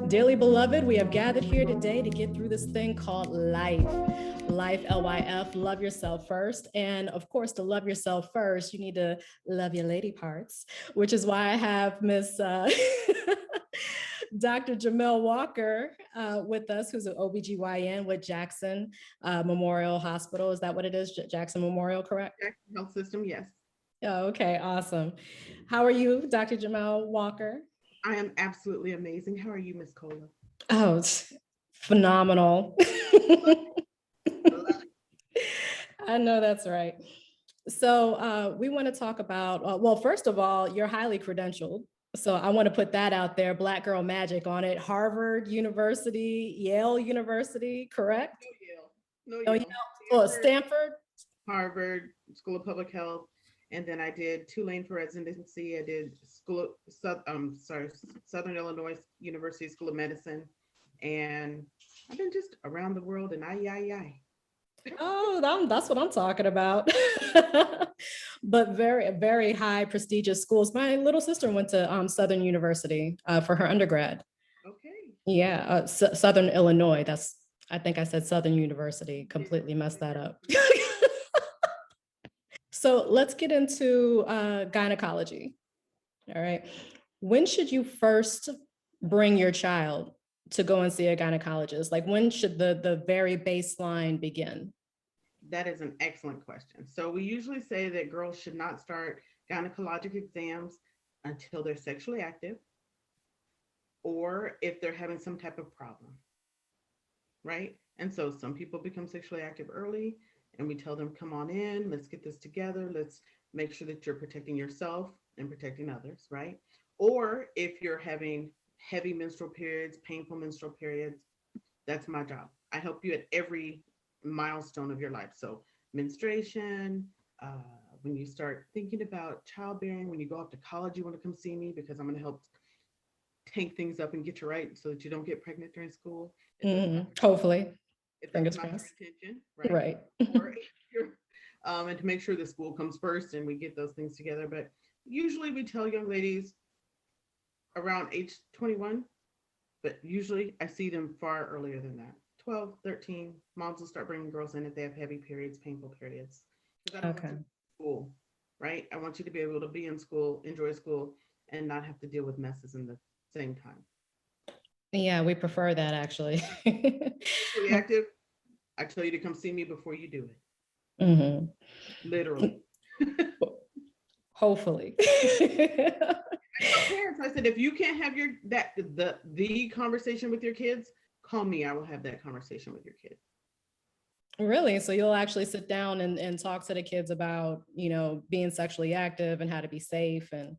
Dearly beloved, we have gathered here today to get through this thing called life. Life, L.Y.F, love yourself first. And of course, to love yourself first, you need to love your lady parts, which is why I have Miss Dr. Jamell Walker with us, who's an OBGYN with Jackson Memorial Hospital. Is that what it is? Jackson Memorial, correct? Jackson Health System, yes. Oh, okay, awesome. How are you, Dr. Jamell Walker? I am absolutely amazing. How are you, Miss Cola? Oh, it's phenomenal. I know that's right. So we want to talk about, well, first of all, you're highly credentialed. So I want to put that out there, Black Girl Magic on it. Harvard University, Yale University, correct? No Yale. No Oh, Yale. Yale. Oh, Stanford, Stanford. Harvard School of Public Health, and then I did Tulane for residency. I did Southern Illinois University School of Medicine, and I've been just around the world and I. Oh, that's what I'm talking about. But very, very high prestigious schools. My little sister went to Southern University for her undergrad. Okay. Yeah, Southern Illinois. I think I said Southern University, completely messed that up. So let's get into gynecology. All right. When should you first bring your child to go and see a gynecologist? Like when should the very baseline begin? That is an excellent question. So we usually say that girls should not start gynecologic exams until they're sexually active or if they're having some type of problem, right? And so some people become sexually active early and we tell them, come on in, let's get this together. Let's make sure that you're protecting yourself and protecting others, right? Or if you're having heavy menstrual periods, painful menstrual periods, that's my job. I help you at every milestone of your life. So menstruation, uh, when you start thinking about childbearing, when you go off to college, you want to come see me because I'm going to help tank things up and get you right so that you don't get pregnant during school. Hopefully, If that's fingers not your crossed. intention, right? Right. Or if you're, and to make sure the school comes first and we get those things together. But usually we tell young ladies around age 21, but usually I see them far earlier than that. 12, 13, moms will start bringing girls in if they have heavy periods, painful periods. Because I don't want Okay. you in school, right? I want you to be able to be in school, enjoy school, and not have to deal with messes in the same time. Yeah, we prefer that actually. Sexually active, I tell you to come see me before you do it. Hmm. Literally. Hopefully. I tell parents, I said, if you can't have your that the conversation with your kids, call me. I will have that conversation with your kid. Really? So you'll actually sit down and talk to the kids about, being sexually active and how to be safe and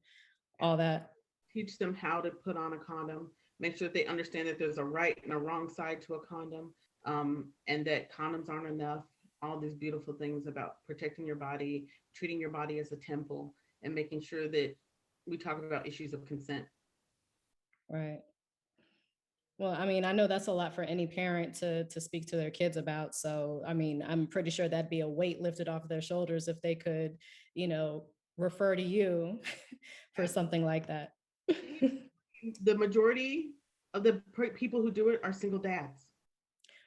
all that. Teach them how to put on a condom. Make sure that they understand that there's a right and a wrong side to a condom, and that condoms aren't enough. All these beautiful things about protecting your body, treating your body as a temple, and making sure that we talk about issues of consent. Right. Well, I mean, I know that's a lot for any parent to speak to their kids about. So, I mean, I'm pretty sure that'd be a weight lifted off their shoulders if they could, you know, refer to you for something like that. The majority of the people who do it are single dads.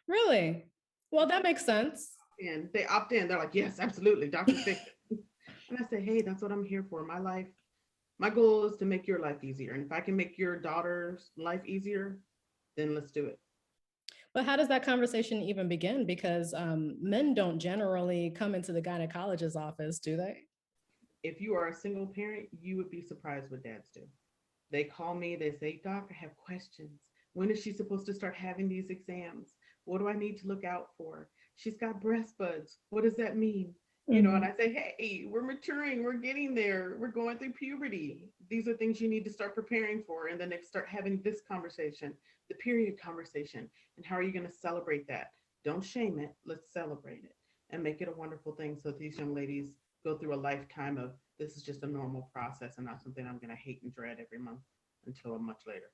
Really? Well, that makes sense. And they opt in. They're like, yes, absolutely, Dr. Fix. And I say, hey, that's what I'm here for. My life, my goal is to make your life easier. And if I can make your daughter's life easier, then let's do it. But how does that conversation even begin? Because men don't generally come into the gynecologist's office, do they? If you are a single parent, you would be surprised what dads do. They call me, they say, Doc, I have questions. When is she supposed to start having these exams? What do I need to look out for? She's got breast buds. What does that mean? And Mhm. I say, hey, we're maturing, we're getting there, we're going through puberty. These are things you need to start preparing for. And then they start having this conversation, the period conversation. And how are you going to celebrate that? Don't shame it. Let's celebrate it and make it a wonderful thing so these young ladies go through a lifetime of this is just a normal process and not something I'm going to hate and dread every month until much later.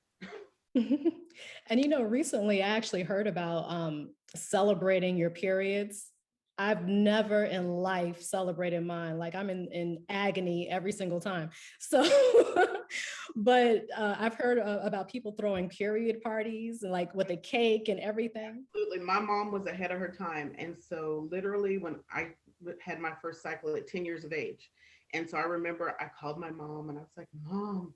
And recently I actually heard about celebrating your periods. I've never in life celebrated mine. Like I'm in agony every single time. So, but I've heard about people throwing period parties and like with a cake and everything. Absolutely. My mom was ahead of her time. And so, literally, when I had my first cycle at 10 years of age, and so I remember I called my mom and I was like, Mom,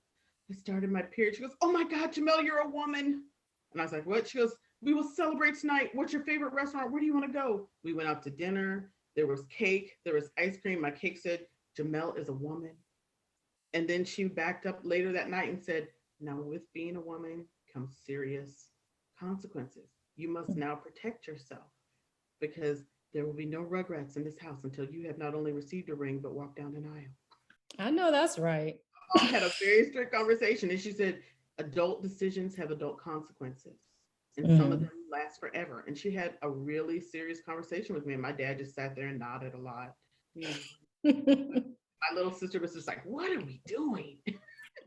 I started my period. She goes, Oh my God, Jamell, you're a woman. And I was like, What? She goes, We will celebrate tonight. What's your favorite restaurant? Where do you want to go? We went out to dinner. There was cake, there was ice cream. My cake said, Jamell is a woman. And then she backed up later that night and said, Now, with being a woman comes serious consequences. You must now protect yourself because there will be no rugrats in this house until you have not only received a ring, but walked down an aisle. I know that's right. Mom had a very strict conversation and she said, Adult decisions have adult consequences. And some of Mm. them last forever. And she had a really serious conversation with me. And my dad just sat there and nodded a lot. You know, my little sister was just like, What are we doing?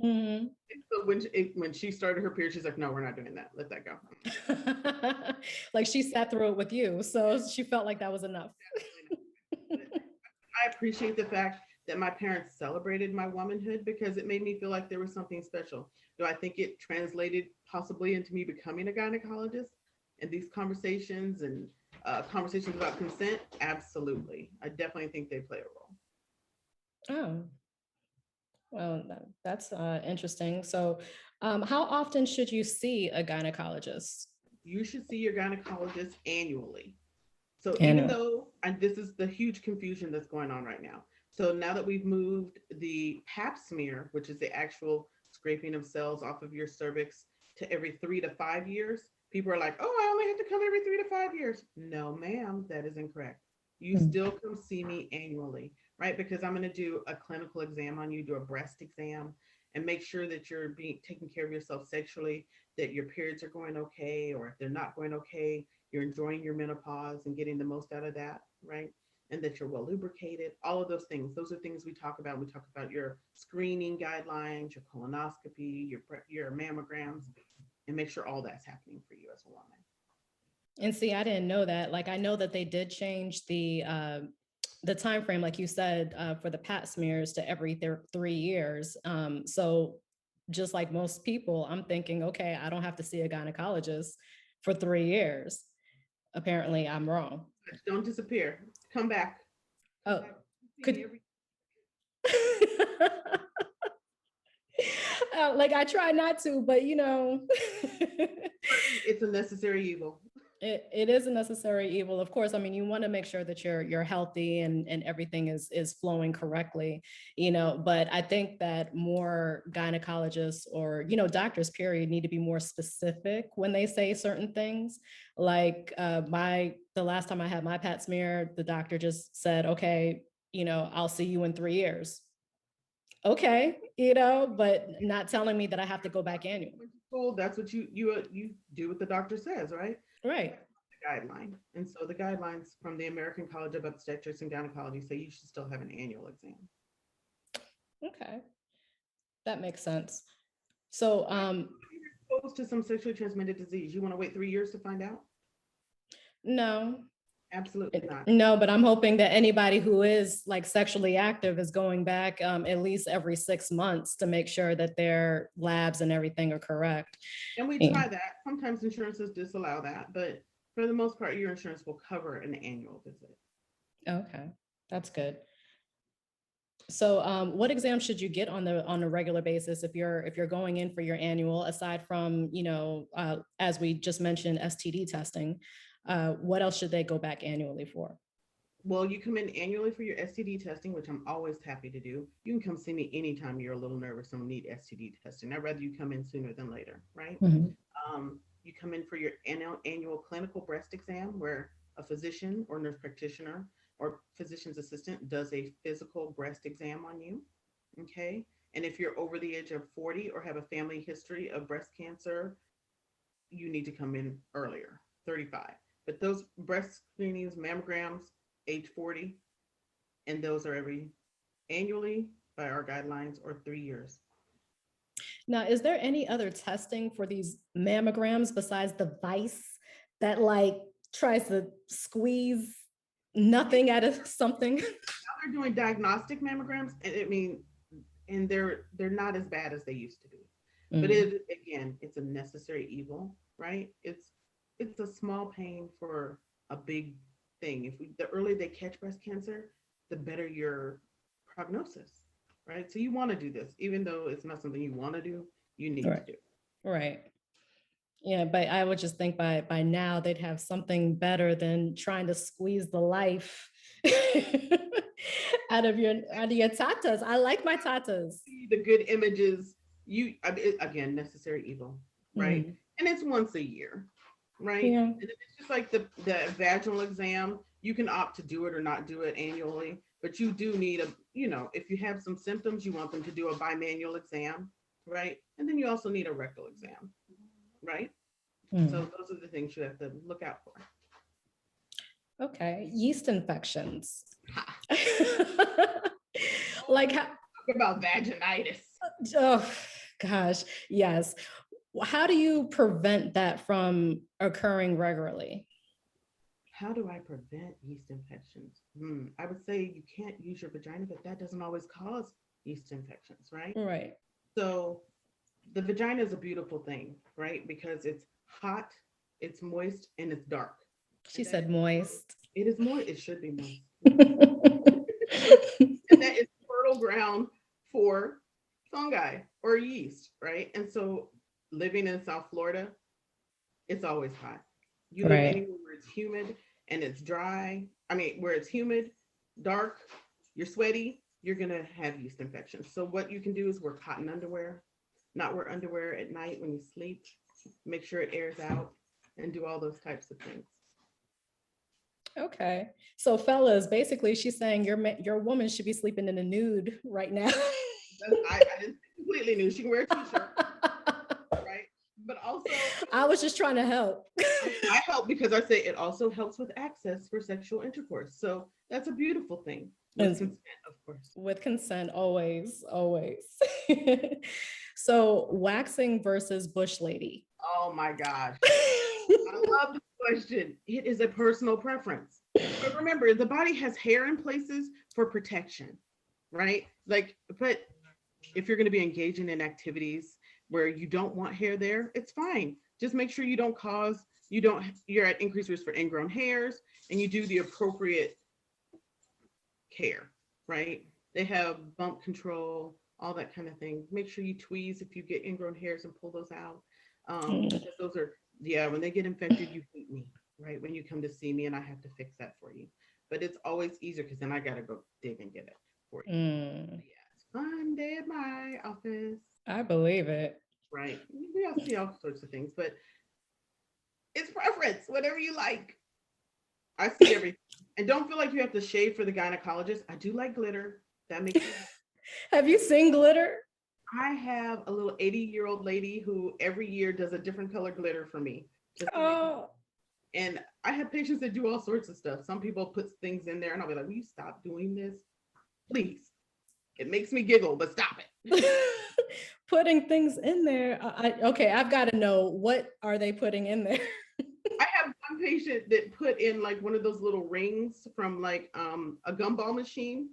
Mhm. So when she started her period, she's like, "No, we're not doing that. Let that go." Like she sat through it with you, so she felt like that was enough. But I appreciate the fact that my parents celebrated my womanhood because it made me feel like there was something special. Do I think it translated possibly into me becoming a gynecologist and these conversations and conversations about consent? Absolutely. I definitely think they play a role. Oh, well, that's interesting. So, how often should you see a gynecologist? You should see your gynecologist annually. So even Annual. though, and this is the huge confusion that's going on right now. So now that we've moved the pap smear, which is the actual scraping of cells off of your cervix, to every 3 to 5 years, people are like, oh, I only have to come every 3 to 5 years. No, ma'am, that is incorrect. You Mm. still come see me annually, right? Because I'm going to do a clinical exam on you, do a breast exam, and make sure that you're being taking care of yourself sexually, that your periods are going okay, or if they're not going okay, you're enjoying your menopause and getting the most out of that, right? And that you're well lubricated, all of those things. Those are things we talk about. We talk about your screening guidelines, your colonoscopy, your mammograms, and make sure all that's happening for you as a woman. And see, I didn't know that. Like, I know that they did change the time frame, like you said, for the Pap smears to every 3 years. So, just like most people, I'm thinking, okay, I don't have to see a gynecologist for 3 years. Apparently, I'm wrong. Don't disappear. Come back. Come Oh, back. See me could every. like I try not to, but It's a necessary evil. it is a necessary evil. Of course, I mean, you want to make sure that you're healthy and everything is flowing correctly, but I think that more gynecologists or doctors period need to be more specific when they say certain things. Like the last time I had my pap smear, the doctor just said, okay, I'll see you in 3 years. Okay, but not telling me that I have to go back annually. School, that's what you do what the doctor says, right? Right. Guideline. And so the guidelines from the American College of Obstetrics and Gynecology say you should still have an annual exam. Okay. That makes sense. So, Exposed to some sexually transmitted disease, you want to wait 3 years to find out? no, Absolutely not. no, but I'm hoping that anybody who is like sexually active is going back at least every 6 months to make sure that their labs and everything are correct. And we Yeah. try that. Sometimes insurances disallow that, but for the most part, your insurance will cover an annual visit. Okay, that's good. So, what exams should you get on a regular basis if you're going in for your annual? Aside from as we just mentioned, STD testing, what else should they go back annually for? Well, you come in annually for your STD testing, which I'm always happy to do. You can come see me anytime you're a little nervous and need STD testing. I'd rather you come in sooner than later, right? Mhm. You come in for your annual clinical breast exam, where a physician or nurse practitioner or physician's assistant does a physical breast exam on you. Okay. And if you're over the age of 40 or have a family history of breast cancer, you need to come in earlier, 35. But those breast screenings, mammograms, age 40, and those are every annually by our guidelines or 3 years. Now, is there any other testing for these mammograms besides the vice that like tries to squeeze? Nothing out of something. Now they're doing diagnostic mammograms, and and they're not as bad as they used to be. But Mm, it again, it's a necessary evil, right? It's a small pain for a big thing. The earlier they catch breast cancer, the better your prognosis, right? So you want to do this, even though it's not something you want to do, you need to right. do. Right. Yeah, but I would just think by now they'd have something better than trying to squeeze the life out of your tatas. I like my tatas. See the good images. Again, necessary evil, right? Mm, And it's once a year, right? yeah. And it's just like the vaginal exam. You can opt to do it or not do it annually, but you do need if you have some symptoms, you want them to do a bimanual exam, right? And then you also need a rectal exam, right? So Mm. those are the things you have to look out for. Okay. Yeast infections. Ha. Like, Talk about vaginitis. oh gosh, yes. How do you prevent that from occurring regularly? How do I prevent yeast infections? I would say you can't use your vagina, but that doesn't always cause yeast infections, right? Right. So the vagina is a beautiful thing, right? Because it's hot, it's moist, and it's dark. She And that said moist. it is moist. It should be moist. Yes. And that is fertile ground for fungi or yeast, right? And so living in South Florida, it's always hot. You live Right. anywhere where it's humid and it's dry. I mean, where it's humid, dark, you're sweaty, you're gonna have yeast infections. So what you can do is wear cotton underwear, not wear underwear at night when you sleep. Make sure it airs out and do all those types of things. Okay. So fellas, basically she's saying your woman should be sleeping in the nude right now. I didn't completely new. She can wear a t-shirt, right? But also I was just trying to help. I help because I say it also helps with access for sexual intercourse. So that's a beautiful thing with And consent, of course. with consent, always, always. So waxing versus bush lady. Oh my gosh. I love this question. It is a personal preference. But remember, the body has hair in places for protection, right? Like, but if you're going to be engaging in activities where you don't want hair there, it's fine. Just make sure you're at increased risk for ingrown hairs and you do the appropriate care, right? They have bump control, all that kind of thing. Make sure you tweeze if you get ingrown hairs and pull those out. Mm, Because those are, yeah, when they get infected, you hate me, right? When you come to see me and I have to fix that for you. But it's always easier because then I got to go dig and get it for you. mm, Yeah, it's fun day at my office, I believe it. right? We all see all sorts of things, but it's preference, whatever you like. I see everything. And don't feel like you have to shave for the gynecologist. I do like glitter. That makes me happy. Have you seen glitter? I have a little 80-year-old lady who every year does a different color glitter for me just to make me. Oh, And I have patients that do all sorts of stuff. Some people put things in there and I'll be like, will you stop doing this? Please. It makes me giggle, but stop it. putting things in there. Okay, I've got to know, what are they putting in there? I have one patient that put in like one of those little rings from like a gumball machine.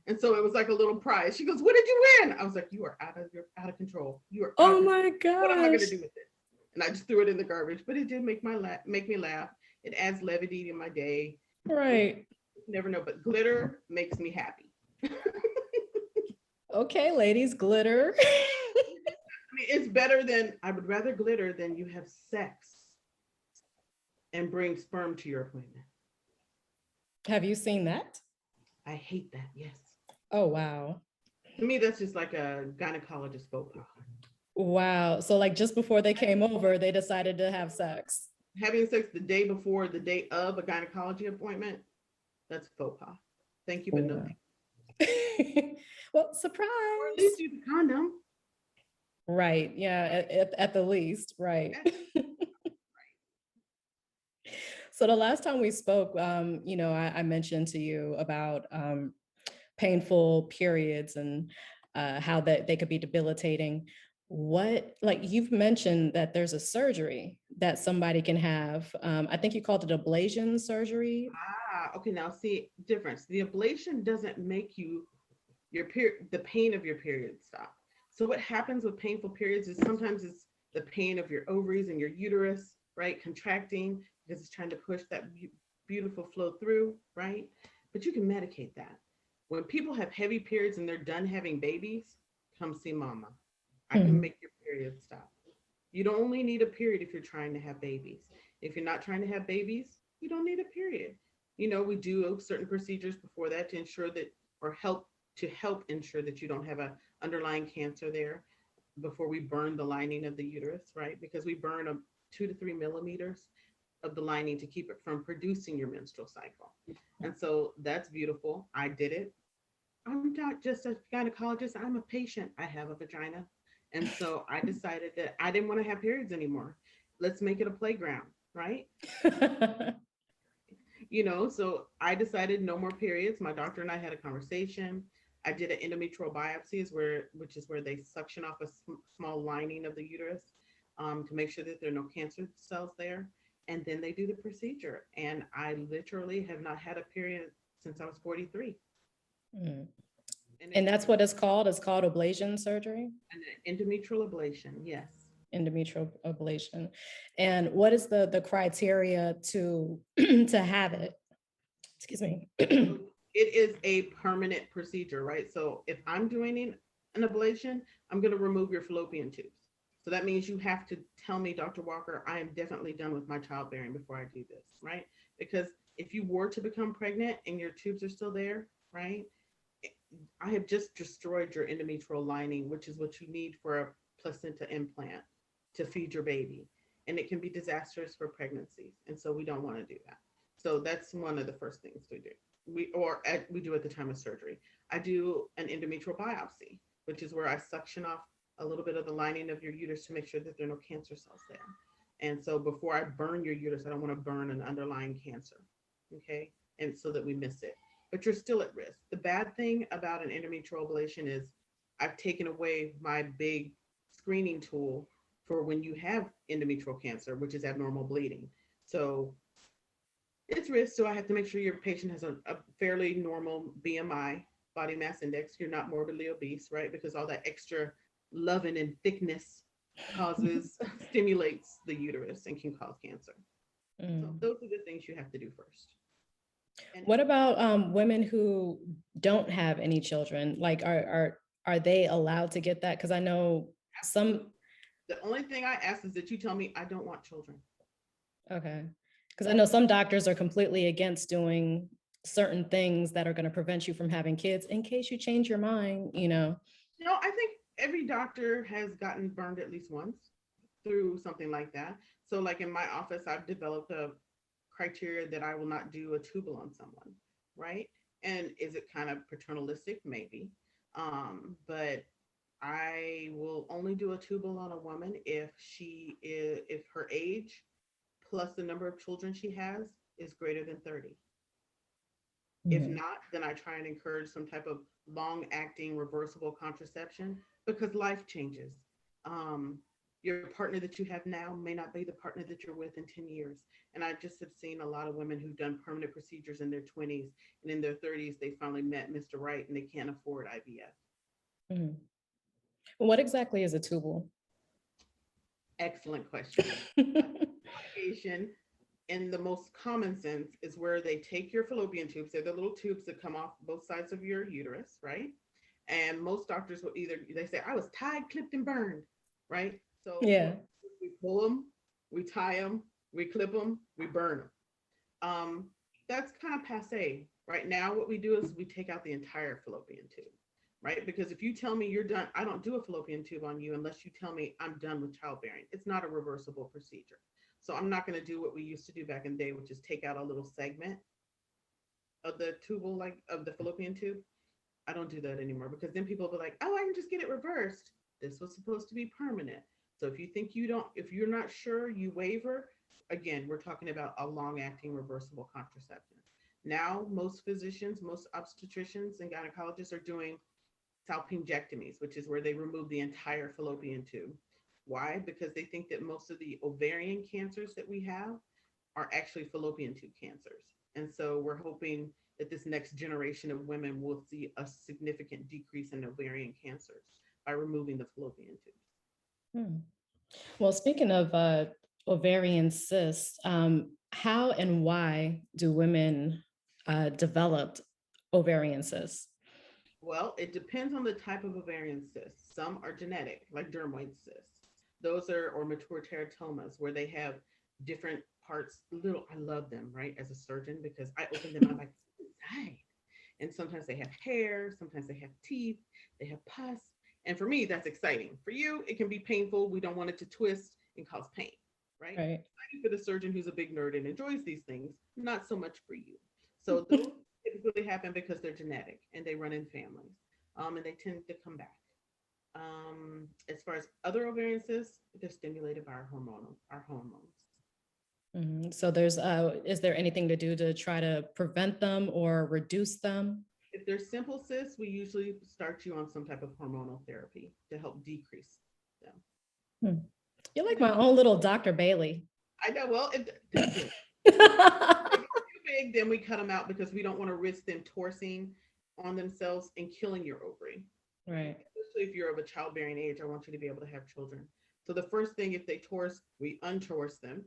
And so it was like a little prize. She goes, "What did you win?" I was like, "You are out of control. You are out of Oh control. my What am I gonna gosh. do with it?" And I just threw it in the garbage. But it did make me laugh. It adds levity to my day. It, Right. you never know, but glitter makes me happy. Okay, ladies, glitter. I mean, it's better than I would rather glitter than you have sex and bring sperm to your appointment. Have you seen that? I hate that. Yes. Oh, wow. To me, that's just like a gynecologist faux pas. Wow. So like just before they came over, they decided to have sex. Having sex the day before the day of a gynecology appointment, that's faux pas. Thank you, but no Wow. thank Well, you. Or at surprise. least use a condom. Right. Yeah, at the least, right. Yes. So the last time we spoke, I mentioned to you about painful periods and how that they could be debilitating. What, like you've mentioned that there's a surgery that somebody can have. I think you called it ablation surgery. Okay, now see difference. The ablation doesn't make you your period, the pain of your period stop. So what happens with painful periods is sometimes it's the pain of your ovaries and your uterus, right, contracting because it's trying to push that beautiful flow through, right? But you can medicate that. When people have heavy periods and they're done having babies, come see mama. I can Mhm. make your period stop. You don't only need a period if you're trying to have babies. If you're not trying to have babies, you don't need a period. You know, we do certain procedures before that to ensure that, or help ensure that you don't have a underlying cancer there before we burn the lining of the uterus, right? Because we burn 2 to 3 millimeters of the lining to keep it from producing your menstrual cycle. And so that's beautiful. I did it. I'm not just a gynecologist, I'm a patient. I have a vagina. And so I decided that I didn't want to have periods anymore. Let's make it a playground, right? You know, so I decided no more periods. My doctor and I had a conversation. I did an endometrial biopsy, which is where they suction off a small lining of the uterus to make sure that there are no cancer cells there. And then they do the procedure. And I literally have not had a period since I was 43. Mm. And And it's that's what it's called. It's called ablation surgery, an endometrial ablation, yes. endometrial ablation. And what is the criteria to to have it? Excuse me. So it is a permanent procedure, right? So if I'm doing an ablation, I'm going to remove your fallopian tubes. So that means you have to tell me, Dr. Walker, I am definitely done with my childbearing before I do this, right? Because if you were to become pregnant and your tubes are still there, right? I have just destroyed your endometrial lining, which is what you need for a placenta implant to feed your baby. And it can be disastrous for pregnancies. And so we don't want to do that. So that's one of the first things we do. We do at the time of surgery. I do an endometrial biopsy, which is where I suction off a little bit of the lining of your uterus to make sure that there are no cancer cells there. And so before I burn your uterus, I don't want to burn an underlying cancer. Okay. And so that we miss it, but you're still at risk. The bad thing about an endometrial ablation is I've taken away my big screening tool for when you have endometrial cancer, which is abnormal bleeding. So it's risk. So I have to make sure your patient has a fairly normal BMI, body mass index. You're not morbidly obese, right? Because all that extra loving and thickness causes, stimulates the uterus and can cause cancer. So Mm. those are the things you have to do first. And What about women who don't have any children? Like, are they allowed to get that? Because I know some. absolutely. The only thing I ask is that you tell me I don't want children. Okay, because I know some doctors are completely against doing certain things that are going to prevent you from having kids in case you change your mind. You know. No, I think every doctor has gotten burned at least once through something like that. So, like in my office, I've developed a criteria that I will not do a tubal on someone, right? And is it kind of paternalistic? Maybe. But I will only do a tubal on a woman if her age plus the number of children she has is greater than 30. If Mhm. not, then I try and encourage some type of long acting reversible contraception because life changes. Um, your partner that you have now may not be the partner that you're with in 10 years. And I just have seen a lot of women who've done permanent procedures in their 20s and in their 30s, they finally met Mr. Right and they can't afford IVF. Mhm. What exactly is a tubal? Excellent question. Ligation in the most common sense is where they take your fallopian tubes. They're the little tubes that come off both sides of your uterus, right? And most doctors will either they say I was tied, clipped, and burned, right? So Yeah. what we pull them, we tie them, we clip them, we burn them. That's kind of passe. Right now, what we do is we take out the entire fallopian tube, right? Because if you tell me you're done, I don't do a fallopian tube on you unless you tell me I'm done with childbearing. It's not a reversible procedure. So I'm not going to do what we used to do back in the day, which is take out a little segment of the tubal, like of the fallopian tube. I don't do that anymore because then people will be like, oh, I can just get it reversed. This was supposed to be permanent. So if you think you don't, if you're not sure, you waiver, again, we're talking about a long acting reversible contraception. Now, most physicians, most obstetricians and gynecologists are doing salpingectomies, which is where they remove the entire fallopian tube. Why? Because they think that most of the ovarian cancers that we have are actually fallopian tube cancers. And so we're hoping that this next generation of women will see a significant decrease in ovarian cancers by removing the fallopian tubes. Hmm. Well, speaking of ovarian cysts, how and why do women develop ovarian cysts? Well, it depends on the type of ovarian cyst. Some are genetic, like dermoid cysts. Those are, or mature teratomas, where they have different parts. Little, I love them, right? As a surgeon, because I open them, I'm like, "What's inside?" And sometimes they have hair, sometimes they have teeth, they have pus. And for me, that's exciting. For you, it can be painful. We don't want it to twist and cause pain, right? Right. Exciting for the surgeon who's a big nerd and enjoys these things, not so much for you. So those typically happen because they're genetic and they run in families, and they tend to come back. As far as other ovarian cysts, they're stimulated by our hormones. Mhm. So is there anything to do to try to prevent them or reduce them? If they're simple cysts, we usually start you on some type of hormonal therapy to help decrease them. Hmm. You're And like then my own little Dr. Bailey. I know, well, that's it. They get too big, then we cut them out because we don't want to risk them torsing on themselves and killing your ovary, right? Right. Especially if you're of a childbearing age, I want you to be able to have children. So the first thing, if they torse, we untorse them,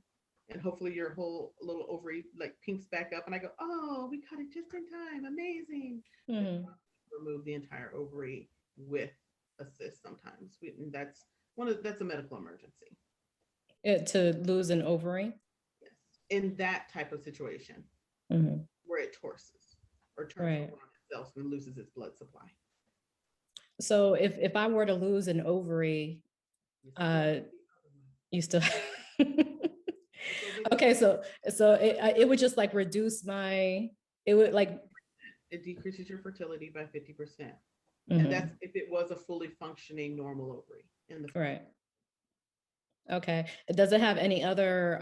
and hopefully your whole little ovary like pinks back up. And I go, oh, we cut it just in time, amazing. But Mhm. remove the entire ovary with a cyst sometimes. And that's a medical emergency. To lose an ovary? Yes, in that type of situation Mhm. where it torses or turns Right. over on itself and loses its blood supply. So if I were to lose an ovary, You still uh, have the other one. you still It's over there. okay, so it would just like reduce it would like. It decreases your fertility by 50%. And that's Mhm. if it was a fully functioning normal ovary in the first Right. Okay. Does it have any other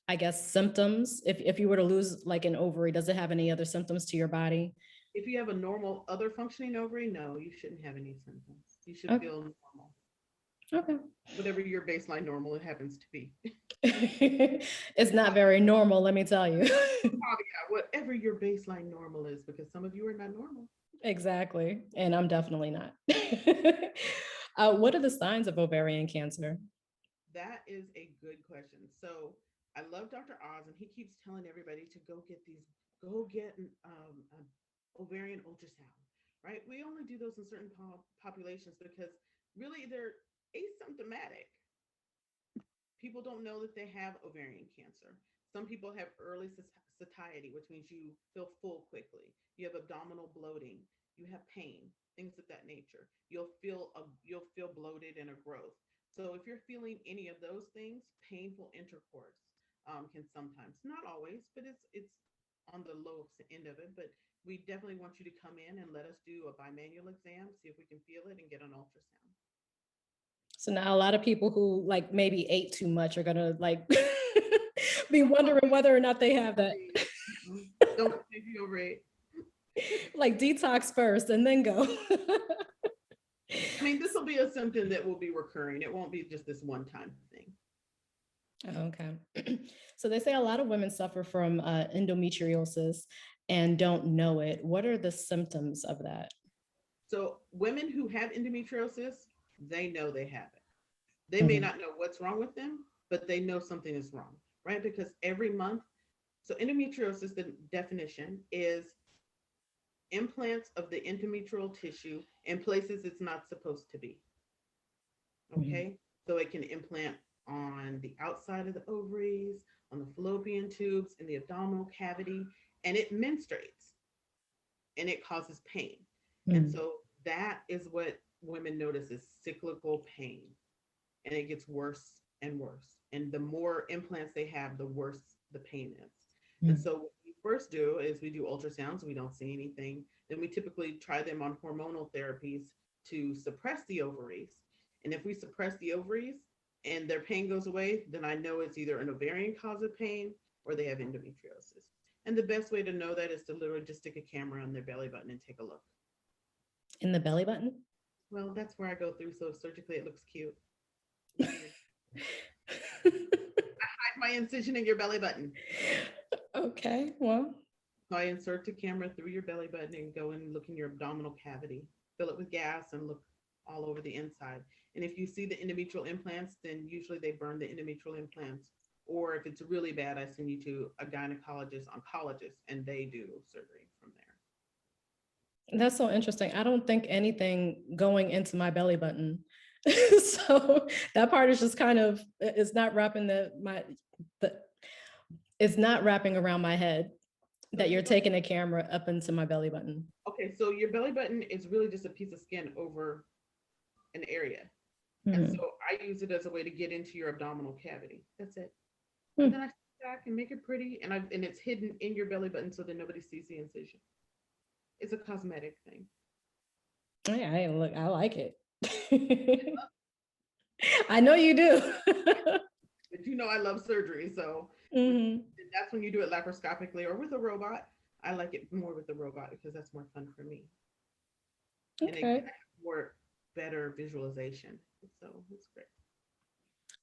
I guess symptoms? If you were to lose like an ovary, does it have any other symptoms to your body? If you have a normal other functioning ovary, no, you shouldn't have any symptoms. You should Okay. feel normal. Okay. Whatever your baseline normal it happens to be. It's not very normal, let me tell you. Caveat, whatever your baseline normal is, because some of you are not normal. Exactly. And I'm definitely not. What are the signs of ovarian cancer? That is a good question. So I love Dr. Oz, and he keeps telling everybody to go get an ovarian ultrasound, right? We only do those in certain populations because really they're asymptomatic. People don't know that they have ovarian cancer. Some people have early satiety, which means you feel full quickly. You have abdominal bloating. You have pain, things of that nature. You'll feel bloated and a growth. So if you're feeling any of those things, painful intercourse can sometimes, not always, but it's on the low end of it. But we definitely want you to come in and let us do a bimanual exam, see if we can feel it, and get an ultrasound. So now a lot of people who like maybe ate too much are gonna like be Don't come wondering in whether or not they if you have that. overeat. Don't come if you overeat. Like detox first and then go. I mean, this will be a symptom that will be recurring. It won't be just this one time thing. Okay. So they say a lot of women suffer from endometriosis and don't know it. What are the symptoms of that? So, women who have endometriosis, they know they have it. They may Mhm. not know what's wrong with them, but they know something is wrong, right? Because every month, so endometriosis, the definition is implants of the endometrial tissue in places it's not supposed to be. Mhm. Okay. So it can implant on the outside of the ovaries, on the fallopian tubes, in the abdominal cavity, and it menstruates and it causes pain. And Mhm. so that is what women notice is cyclical pain. And it gets worse and worse. And the more implants they have, the worse the pain is. And Mhm. so what we first do is we do ultrasounds, we don't see anything. Then we typically try them on hormonal therapies to suppress the ovaries. And if we suppress the ovaries and their pain goes away, then I know it's either an ovarian cause of pain or they have endometriosis. And the best way to know that is to literally just stick a camera on their belly button and take a look. In the belly button? Well, that's where I go through, so surgically it looks cute. Hide my incision in your belly button. Okay, well. So I insert the camera through your belly button and go and look in your abdominal cavity, fill it with gas, and look all over the inside. And if you see the endometrial implants, then usually they burn the endometrial implants. Or if it's really bad, I send you to a gynecologist, oncologist, and they do surgery from there. That's so interesting. I don't think anything going into my belly button. So that part is just kind of, it's not wrapping it's not wrapping around my head that you're taking a camera up into my belly button. Okay, so your belly button is really just a piece of skin over an area. And Mm-hmm. so I use it as a way to get into your abdominal cavity. That's it. Hmm. And then I sit back and make it pretty, and it's hidden in your belly button so that nobody sees the incision. It's a cosmetic thing. Yeah, look, I like it. I know you do. But you know I love surgery, so Mm-hmm. that's when you do it laparoscopically or with a robot. I like it more with the robot because that's more fun for me. And it Okay. more better visualization. So it's great.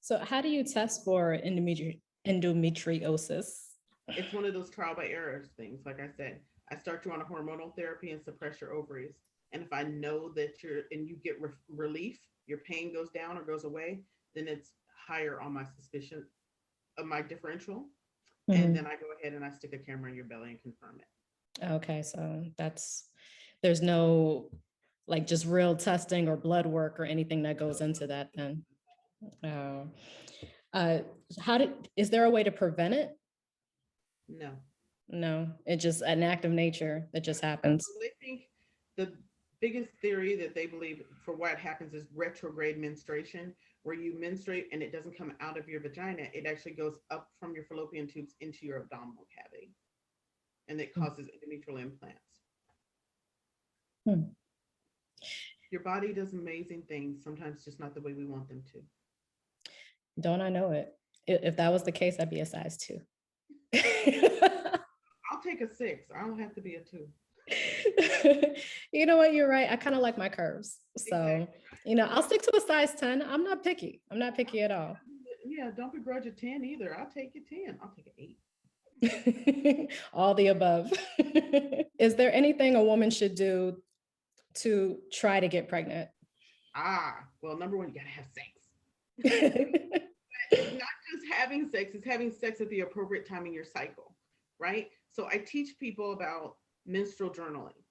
So how do you test for endometriosis? It's one of those trial by error things. Like I said, I start you on a hormonal therapy and suppress your ovaries. And if I know that you get relief, your pain goes down or goes away, then it's higher on my suspicion of my differential. Mm-hmm. And then I go ahead and I stick a camera in your belly and confirm it. Okay, so there's no like just real testing or blood work or anything that goes into that then. Uh, is there a way to prevent it? No. No, it's just an act of nature that just happens. So they think the biggest theory that they believe for why it happens is retrograde menstruation, where you menstruate and it doesn't come out of your vagina. It actually goes up from your fallopian tubes into your abdominal cavity. And it causes endometrial implants. Your body does amazing things, sometimes just not the way we want them to. Don't I know it? If that was the case, I'd be a size 2. I'll take a 6. I don't have to be a 2. You know what? You're right. I kind of like my curves. So, exactly. I'll stick to a size 10. I'm not picky. I'm not picky at all. Yeah, don't begrudge a 10 either. I'll take a 10. I'll take an 8. All the above. Is there anything a woman should do to try to get pregnant? Well, number one, you gotta have sex. It's not just having sex, it's having sex at the appropriate time in your cycle, right? So I teach people about menstrual journaling.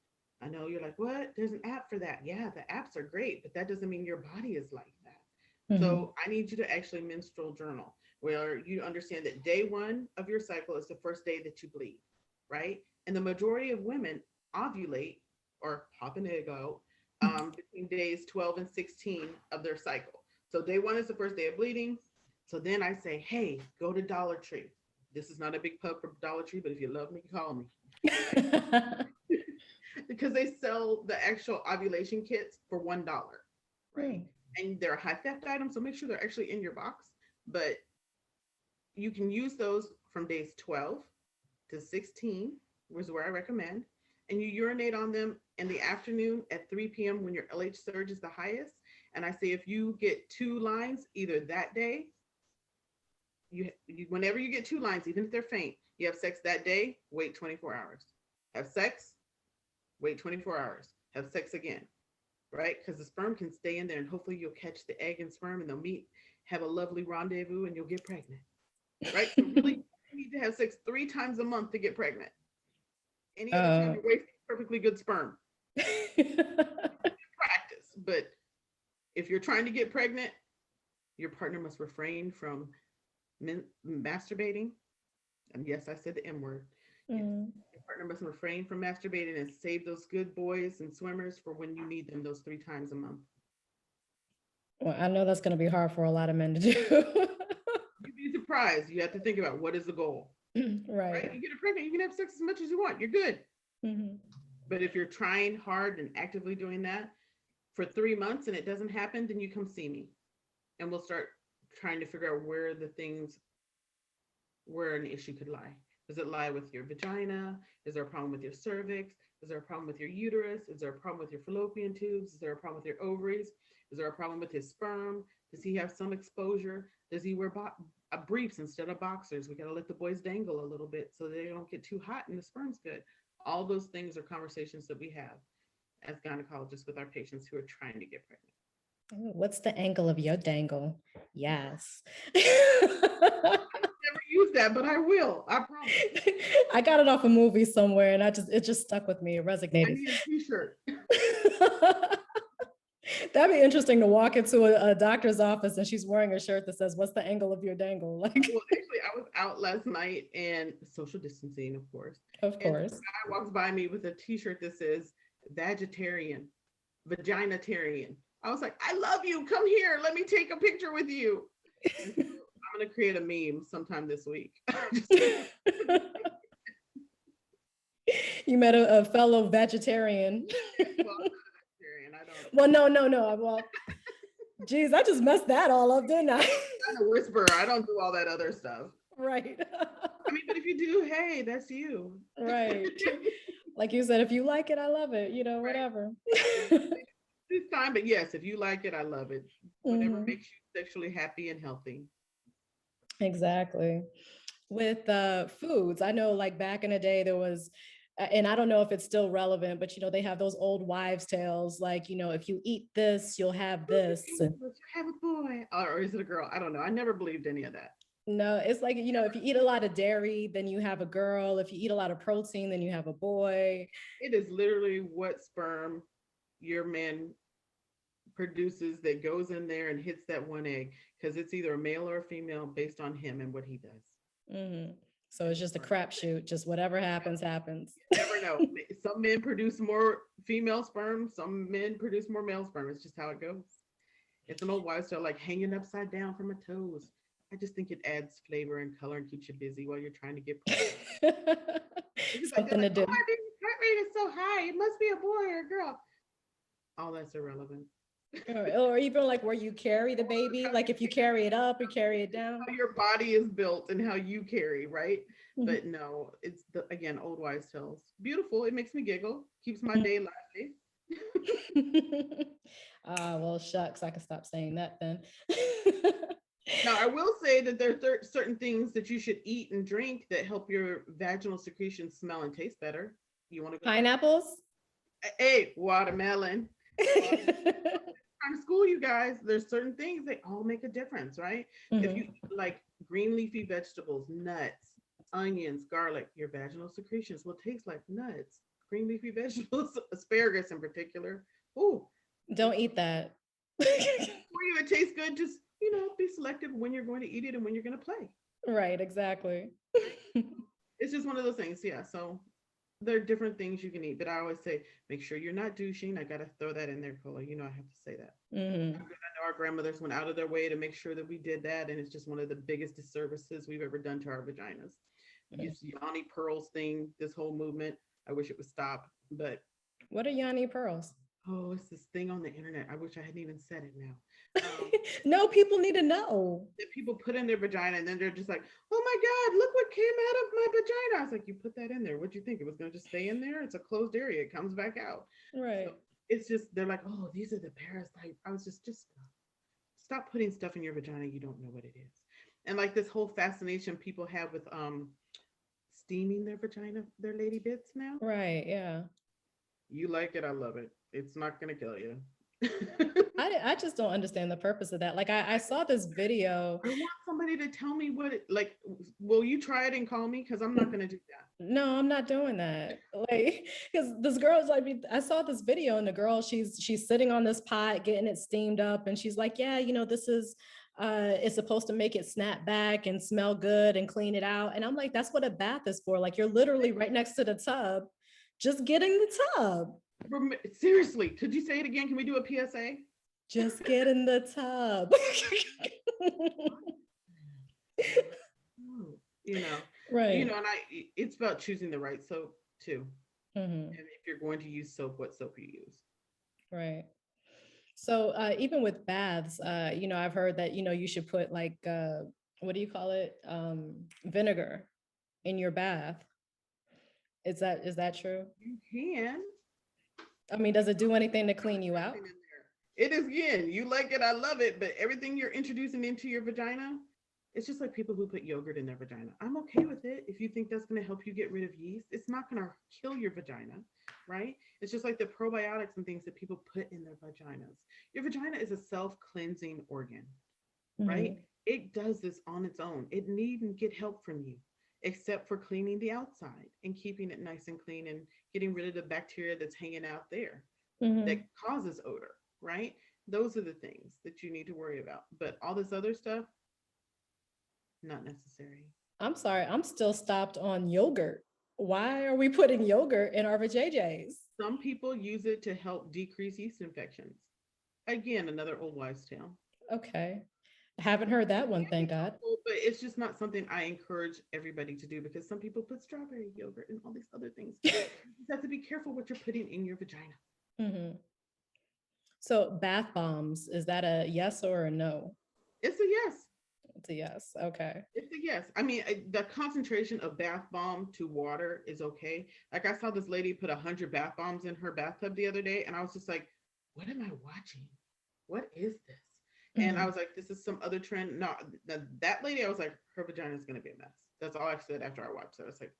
I know you're like, what? There's an app for that. Yeah, the apps are great, but that doesn't mean your body is like that. Mm-hmm. So I need you to actually menstrual journal, where you understand that day 1 of your cycle is the first day that you bleed, right? And the majority of women ovulate or pop an egg out between days 12 and 16 of their cycle. So day 1 is the first day of bleeding. So then I say, hey, go to Dollar Tree. This is not a big pub for Dollar Tree, but if you love me, call me. Because they sell the actual ovulation kits for $1, right? And they're high theft items, so make sure they're actually in your box. But you can use those from days 12 to 16, which is where I recommend. And you urinate on them in the afternoon at 3 p.m. when your LH surge is the highest. And I say if you get 2 lines either that day, you whenever you get 2 lines, even if they're faint, you have sex that day, wait 24 hours. Have sex, wait 24 hours. Have sex again, right? Because the sperm can stay in there and hopefully you'll catch the egg and sperm and they'll meet, have a lovely rendezvous and you'll get pregnant, right? So really, you need to have sex 3 times a month to get pregnant. Any other time, you're wasting perfectly good sperm. Practice. But if you're trying to get pregnant, your partner must refrain from masturbating. And yes, I said the M word. Yes. Your partner must refrain from masturbating and save those good boys and swimmers for when you need them those 3 times a month. Well, I know that's going to be hard for a lot of men to do. You'd be surprised. You have to think about what is the goal. Right? You get pregnant, you can have sex as much as you want. You're good. Mm-hmm. But if you're trying hard and actively doing that for 3 months and it doesn't happen, then you come see me. And we'll start trying to figure out where an issue could lie. Does it lie with your vagina? Is there a problem with your cervix? Is there a problem with your uterus? Is there a problem with your fallopian tubes? Is there a problem with your ovaries? Is there a problem with his sperm? Does he have some exposure? Does he wear briefs instead of boxers? We got to let the boys dangle a little bit so they don't get too hot and the sperm's good. All those things are conversations that we have as gynecologists with our patients who are trying to get pregnant. What's the angle of your dangle? Yes. Never use that, but I will. I promise. I got it off a movie somewhere and it just stuck with me. It I resonated. need a t-shirt. That'd be interesting to walk into a doctor's office and she's wearing a shirt that says, "What's the angle of your dangle?" Like, well, actually, I was out last night and social distancing, of course. Of course. And the guy walks by me with a t-shirt that says vegetarian, vaginatarian. I was like, I love you. Come here. Let me take a picture with you. So I'm going to create a meme sometime this week. You met a fellow vegetarian. Well, I'm not a vegetarian. I don't. Well, no. Well, geez, I just messed that all up, didn't I? I'm a whisperer. I don't do all that other stuff. Right. I mean, but if you do, hey, that's you. Right. Like you said, if you like it, I love it. You know, whatever. This time, but yes, if you like it, I love it. Whatever makes you sexually happy and healthy. Exactly. With foods, I know like back in the day there was, and I don't know if it's still relevant, but you know, they have those old wives' tales, like, you know, if you eat this, you'll have this. You have a boy, or is it a girl? I don't know. I never believed any of that. No, it's like, you know, if you eat a lot of dairy, then you have a girl. If you eat a lot of protein, then you have a boy. It is literally what sperm your man produces that goes in there and hits that one egg, because it's either a male or a female based on him and what he does. So it's just a crapshoot. Just whatever happens, happens. You never know. Some men produce more female sperm. Some men produce more male sperm. It's just how it goes. It's an old wives' tale, like hanging upside down from a toes. I just think it adds flavor and color and keeps you busy while you're trying to get pregnant. Something to do. Oh, my baby's heart rate is so high. It must be a boy or a girl. All that's irrelevant. Or even like where you carry the baby, like if you carry it up or carry it down. How your body is built and how you carry, right? But no, it's again, old wives' tales. Beautiful. It makes me giggle. Keeps my day lively. Well, shucks, I can stop saying that then. Now, I will say that there are certain things that you should eat and drink that help your vaginal secretions smell and taste better. You want to go pineapples? Hey, watermelon. Trying to school you guys. There's certain things that all make a difference, right? If you eat like green leafy vegetables, nuts, onions, garlic, your vaginal secretions will taste like nuts, green leafy vegetables, asparagus in particular. Ooh, don't eat that. For you, it tastes good. Just, you know, be selective when you're going to eat it and when you're going to play. Right, exactly. It's just one of those things. Yeah. So there are different things you can eat, but I always say, make sure you're not douching. I got to throw that in there, Cola. You know, I have to say that. I know our grandmothers went out of their way to make sure that we did that. And it's just one of the biggest disservices we've ever done to our vaginas. This Yanni Pearls thing, this whole movement, I wish it would stop. But what are Yanni Pearls? Oh, it's this thing on the internet. I wish I hadn't even said it now. No, people need to know. That people put in their vagina and then they're just like, oh my God, look what came out of my vagina. I was like, you put that in there. What'd you think? It was going to just stay in there? It's a closed area. It comes back out. Right. So it's just, they're like, oh, these are the parasites. I was just stop putting stuff in your vagina. You don't know what it is. And like this whole fascination people have with steaming their vagina, their lady bits now. Right. Yeah. You like it. I love it. It's not going to kill you. I just don't understand the purpose of that. Like I saw this video. I want somebody to tell me what it like. Will you try it and call me? Because I'm not going to do that. No, I'm not doing that. Like, because this girl is like, I saw this video and the girl, she's sitting on this pot getting it steamed up, and she's like, yeah, you know, this is it's supposed to make it snap back and smell good and clean it out. And I'm like, that's what a bath is for. Like, you're literally right next to the tub, just getting the tub. Seriously, could you say it again? Can we do a PSA? Just get in the tub. You know, right. You know, and it's about choosing the right soap too. And if you're going to use soap, what soap you use. Right. So even with baths, you know, I've heard that, you know, you should put like, what do you call it? Vinegar in your bath. Is that true? You can. I mean, does it do anything to clean you out? Dressing in there. It is, again, you like it, I love it, but everything you're introducing into your vagina, it's just like people who put yogurt in their vagina. I'm okay with it if you think that's going to help you get rid of yeast. It's not going to kill your vagina, right? It's just like the probiotics and things that people put in their vaginas. Your vagina is a self cleansing organ, right? Hmm. It does this on its own. It needn't get help from you, except for cleaning the outside and keeping it nice and clean and getting rid of the bacteria that's hanging out there that Hmm. causes odor, right? Those are the things that you need to worry about. But all this other stuff, not necessary. I'm sorry, I'm still stopped on yogurt. Why are we putting yogurt in our vajayjays? Some people use it to help decrease yeast infections. Again, another old wives' tale. Okay. Haven't heard It that one, can be thank God. helpful, but it's just not something I encourage everybody to do because some people put strawberry yogurt and all these other things. You just have to be careful what you're putting in your vagina. Hmm. So bath bombs, is that a yes or a no? It's a yes. It's a yes. Okay. It's a yes. I mean, the concentration of bath bomb to water is okay. Like I saw this lady put 100 bath bombs in her bathtub the other day, and I was just like, "What am I watching? What is this?" And I Hmm. was like, "This is some other trend." No, that lady, I was like, "Her vagina is gonna be a mess." That's all I said after I watched it. I was like,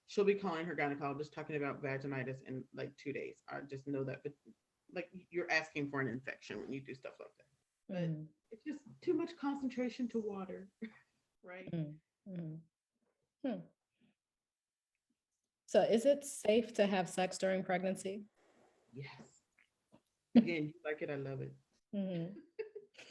"She'll be calling her gynecologist talking about vaginitis in like 2 days." I just know that, but like you're asking for an infection when you do stuff like that. But Hmm. it's just too much concentration to water, right? Hmm. Hmm. Hmm. So is it safe to have sex during pregnancy? Yes. Again, you like it, I love it. Hmm.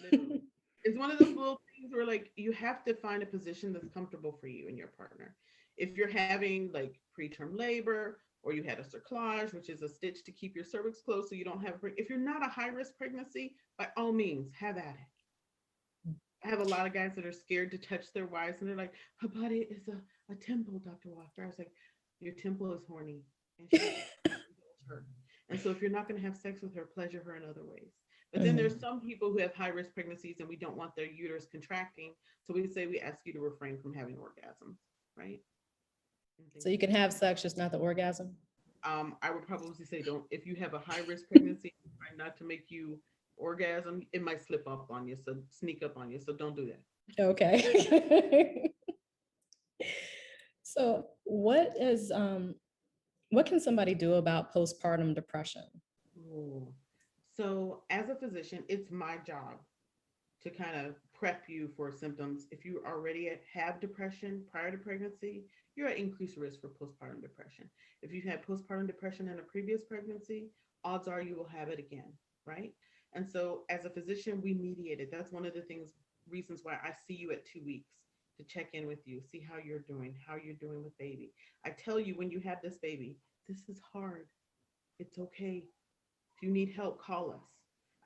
Literally. It's one of those little things where like you have to find a position that's comfortable for you and your partner. If you're having like preterm labor or you had a cerclage, which is a stitch to keep your cervix closed so you don't have if you're not a high risk pregnancy, by all means, have at it. I have a lot of guys that are scared to touch their wives and they're like, her body is a temple, Dr. Walker. I was like, your temple is horny and she needs to indulge her. And so if you're not going to have sex with her, pleasure her in other ways. But then there's Hmm. some people who have high risk pregnancies and we don't want their uterus contracting. So we say we ask you to refrain from having orgasms, right? And So things you like can have sex, just not the orgasm? I would probably say don't, if you have a high risk pregnancy, try not to make you orgasm. It might slip up on you, so sneak up on you. So don't do that. Okay. So what can somebody do about postpartum depression? Ooh. So, as a physician, it's my job to kind of prep you for symptoms. If you already have depression prior to pregnancy, you're at increased risk for postpartum depression. If you've had postpartum depression in a previous pregnancy, odds are you will have it again, right? And so, as a physician, we mediate it. That's one of the things, reasons why I see you at 2 weeks to check in with you, see how you're doing with baby. I tell you when you have this baby, this is hard. It's okay. If you need help, call us.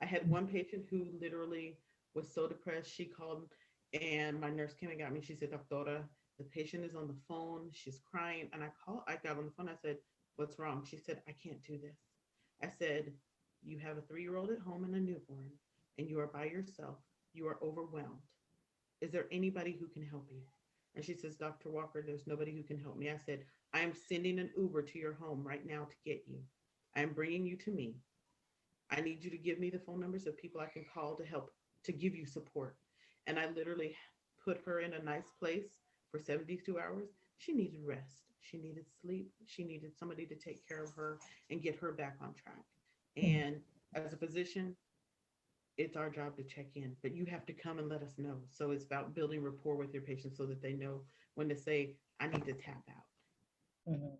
I had one patient who literally was so depressed, she called and my nurse came and got me. She said, Doctora, the patient is on the phone. She's crying. And I got on the phone. I said, what's wrong? She said, I can't do this. I said, you have a 3-year-old at home and a newborn, and you are by yourself. You are overwhelmed. Is there anybody who can help you? And she says, Dr. Walker, there's nobody who can help me. I said, I am sending an Uber to your home right now to get you. I'm bringing you to me. I need you to give me the phone numbers of people I can call to help to give you support. And I literally put her in a nice place for 72 hours. She needed rest. She needed sleep. She needed somebody to take care of her and get her back on track. Mhm. And as a physician, it's our job to check in, but you have to come and let us know. So it's about building rapport with your patients so that they know when to say, I need to tap out, Mhm.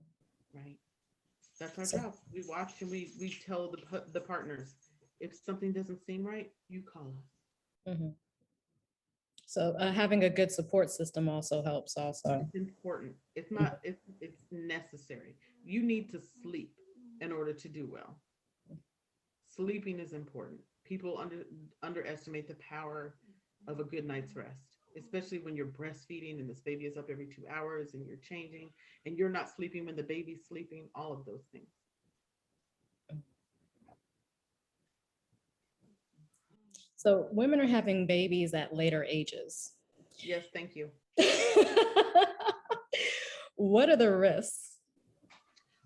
right? That's our So, job. We watch and we tell the partners if something doesn't seem right, you call us. mhm. So having a good support system also helps also. It's important. It's Mhm. not. It's necessary. You need to sleep in order to do well. Sleeping is important. People underestimate the power of a good night's rest, especially when you're breastfeeding and this baby is up every 2 hours and you're changing and you're not sleeping when the baby's sleeping. All of those things. So women are having babies at later ages. Yes, thank you. What are the risks?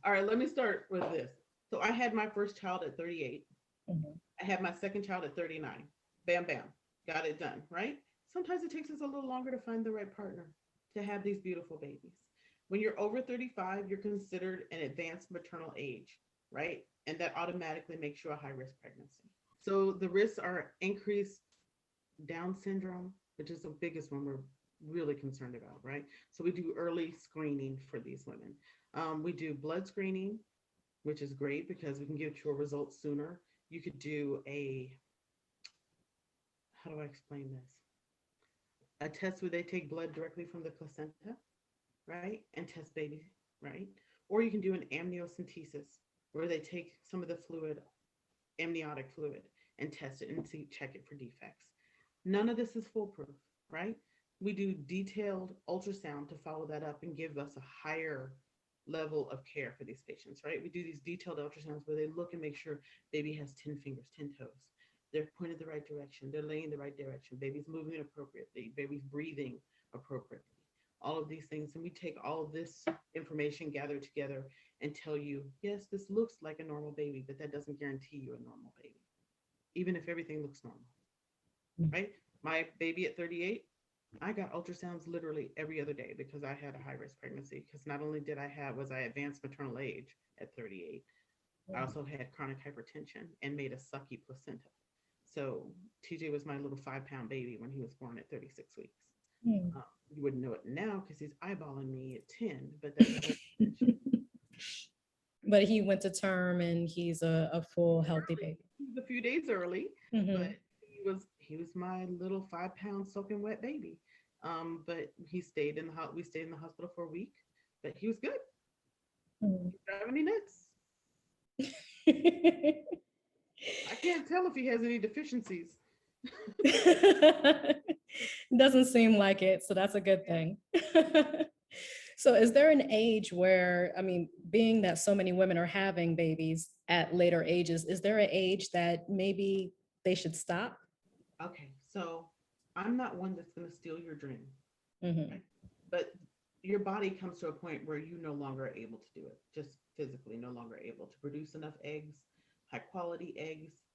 All right, let me start with this. So I had my first child at 38. Mhm. I had my second child at 39. Bam, bam, got it done, right? Sometimes it takes us a little longer to find the right partner to have these beautiful babies. When you're over 35, you're considered an advanced maternal age, right? And that automatically makes you a high risk pregnancy. So the risks are increased Down syndrome, which is the biggest one we're really concerned about, right? So we do early screening for these women. We do blood screening, which is great because we can get your results sooner. You could do how do I explain this? A test where they take blood directly from the placenta, right? And test baby, right? Or you can do an amniocentesis where they take some of the fluid, amniotic fluid, and test it and see, check it for defects. None of this is foolproof, right? We do detailed ultrasound to follow that up and give us a higher level of care for these patients, right? We do these detailed ultrasounds where they look and make sure baby has 10 fingers, 10 toes. They're pointed the right direction. They're laying the right direction. Baby's moving appropriately. Baby's breathing appropriately. All of these things. And we take all of this information gathered together and tell you, yes, this looks like a normal baby, but that doesn't guarantee you a normal baby, even if everything looks normal, right? My baby at 38, I got ultrasounds literally every other day because I had a high risk pregnancy. Because not only was I advanced maternal age at 38, I also had chronic hypertension and made a sucky placenta. So TJ was my little 5 pound baby when he was born at 36 weeks. Mhm. You wouldn't know it now because he's eyeballing me at 10, but that's a whole issue. But he went to term and he's a full healthy baby. He was a few days early, but Mhm. he was my little 5 pound soaking wet baby. But we stayed in the hospital for a week, but he was good. Mhm. He was driving me nuts. I can't tell if he has any deficiencies. Doesn't seem like it, so that's a good Yeah. thing. So is there an age where, I mean, being that so many women are having babies at later ages, is there an age that maybe they should stop? Okay, so I'm not one that's going to steal your dream, Mhm. right? But your body comes to a point where you no longer are able to do it, just physically no longer able to produce enough eggs, high quality eggs,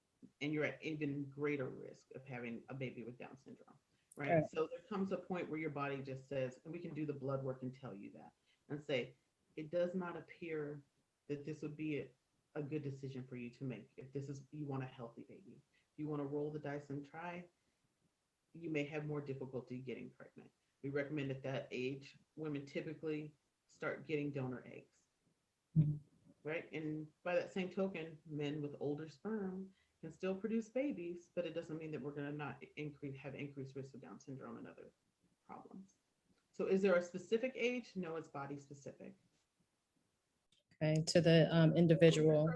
and you're at even greater risk of having a baby with Down syndrome, right? Right. So there comes a point where your body just says, and we can do the blood work and tell you that, and say, it does not appear that this would be a good decision for you to make if this is you want a healthy baby. If you want to roll the dice and try, you may have more difficulty getting pregnant. We recommend at that age, women typically start getting donor eggs, Mhm. right? And by that same token, men with older sperm can still produce babies, but it doesn't mean that we're going to not have increased risk of Down syndrome and other problems. So, is there a specific age? No, it's body specific. Okay, to the individual.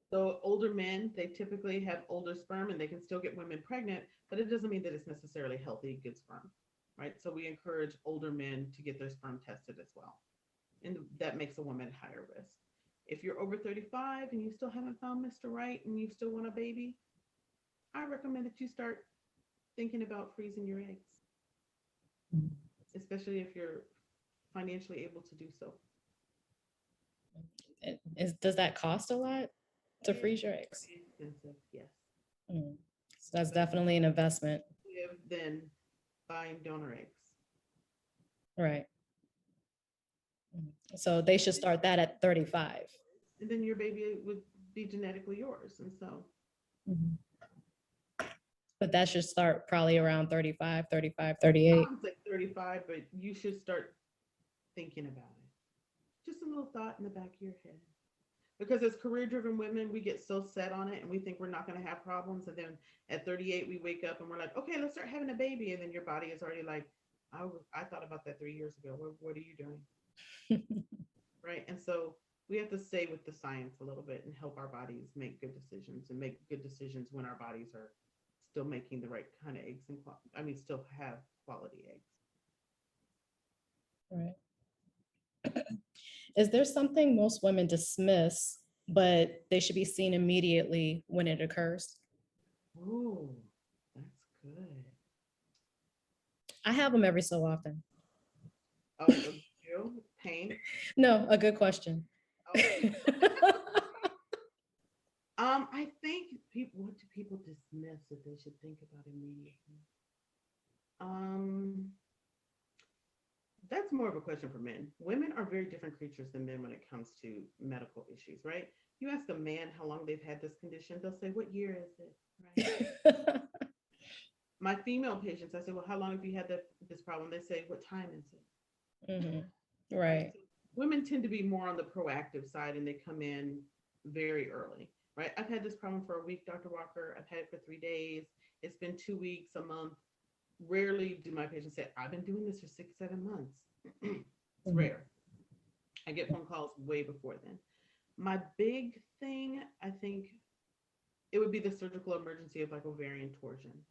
So older men, they typically have older sperm and they can still get women pregnant, but it doesn't mean that it's necessarily healthy, good sperm, right? So we encourage older men to get their sperm tested as well. And that makes a woman at higher risk. If you're over 35 and you still haven't found Mr. Right and you still want a baby, I recommend that you start thinking about freezing your eggs, especially if you're financially able to do so. Does that cost a lot to It's freeze your eggs? pretty expensive, yes. Mm. So that's But definitely an investment. than buying donor eggs. Right. Mm. So they should start that at 35. And then your baby would be genetically yours. And so Mhm. But that should start probably around 35, 35, I 38. would say 35, but you should start thinking about it. Just a little thought in the back of your head. Because as career driven women, we get so set on it and we think we're not going to have problems. And then at 38, we wake up and we're like, okay, let's start having a baby. And then your body is already like, I thought about that 3 years ago. What are you doing? Right. And so we have to stay with the science a little bit and help our bodies make good decisions and make good decisions when our bodies are still making the right kind of eggs and still have quality eggs. Right. Is there something most women dismiss, but they should be seen immediately when it occurs? Oh, that's good. I have them every so often. Oh, pain. No, a good question. I think people. What do people dismiss that they should think about immediately? Um, that's more of a question for men. Women are very different creatures than men when it comes to medical issues, right? You ask a man how long they've had this condition, they'll say, "What year is it?" Right? My female patients, I say, "Well, how long have you had this problem?" They say, "What time is it?" Right? Right. So women tend to be more on the proactive side, and they come in very early, right? I've had this problem for a week, Dr. Walker. I've had it for 3 days. It's been 2 weeks, a month. Rarely do my patients say, "I've been doing this for 6, 7 months." It's rare. I get phone calls way before then. My big thing, I think, it would be the surgical emergency of like ovarian torsion.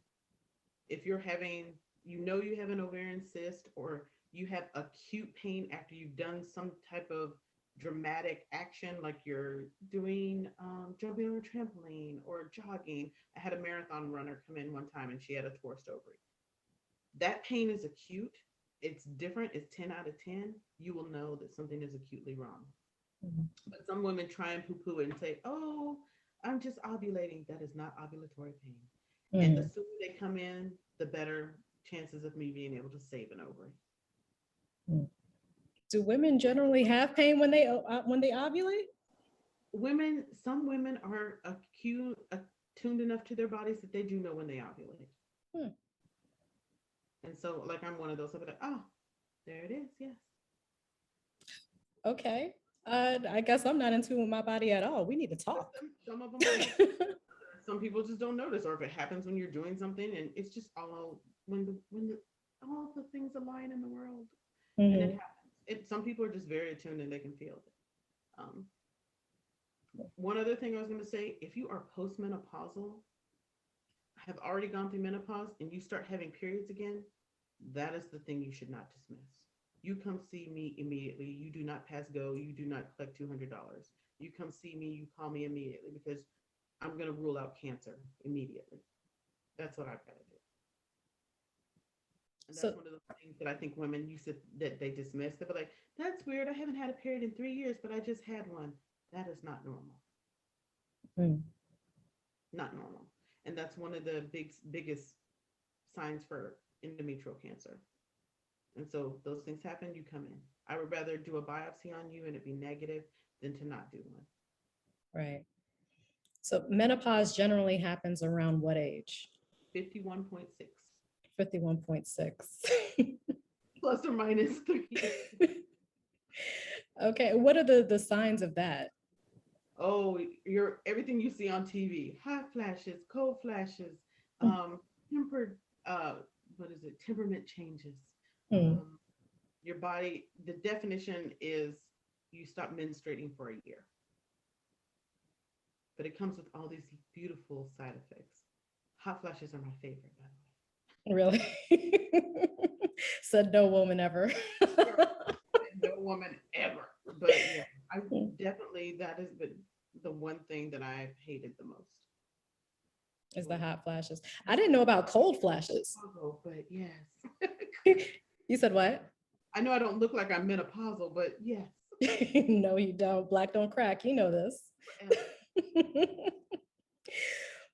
If you're having, you have an ovarian cyst, or you have acute pain after you've done some type of dramatic action, like you're doing jumping on a trampoline or jogging. I had a marathon runner come in one time and she had a torced ovary. That pain is acute. It's different. It's 10 out of 10. You will know that something is acutely wrong. But some women try and poo-poo it and say, "Oh, I'm just ovulating." That is not ovulatory pain. And the sooner they come in, the better chances of me being able to save an ovary. Do women generally have pain when they ovulate? Some women are attuned enough to their bodies that they do know when they ovulate. And so, like, I'm one of those. I'll be like, "Oh, there it is. Yes." Okay. I guess I'm not in tune with my body at all. We need to talk. Some of them some people just don't notice, or if it happens when you're doing something, and it's just all all the things align in the world, and it happens. Some people are just very attuned and they can feel it. One other thing I was going to say: if you are postmenopausal, have already gone through menopause, and you start having periods again, that is the thing you should not dismiss. You come see me immediately. You do not pass go. You do not collect $200. You come see me. You call me immediately, because I'm going to rule out cancer immediately. That's what I've got to do. And that's one of the things that I think women, you said that they dismiss. They'll be like, "That's weird. I haven't had a period in 3 years, but I just had one." That is not normal. Not normal. And that's one of the biggest signs for endometrial cancer. And so those things happen, you come in. I would rather do a biopsy on you and it be negative than to not do one. Right. So menopause generally happens around what age? 51.6. 51.6. Plus or minus 3. Okay. What are the signs of that? Oh, everything you see on TV: hot flashes, cold flashes, tempered, temperament changes. Your body, the definition is you stop menstruating for a year. But it comes with all these beautiful side effects. Hot flashes are my favorite, by the way. Really? Said no woman ever. No woman ever. But yeah, I definitely, that has been the one thing that I've hated the most. Is the hot flashes. I didn't know about cold flashes. But yes. You said what? I know I don't look like I'm menopausal, but yes. No, you don't. Black don't crack. You know this.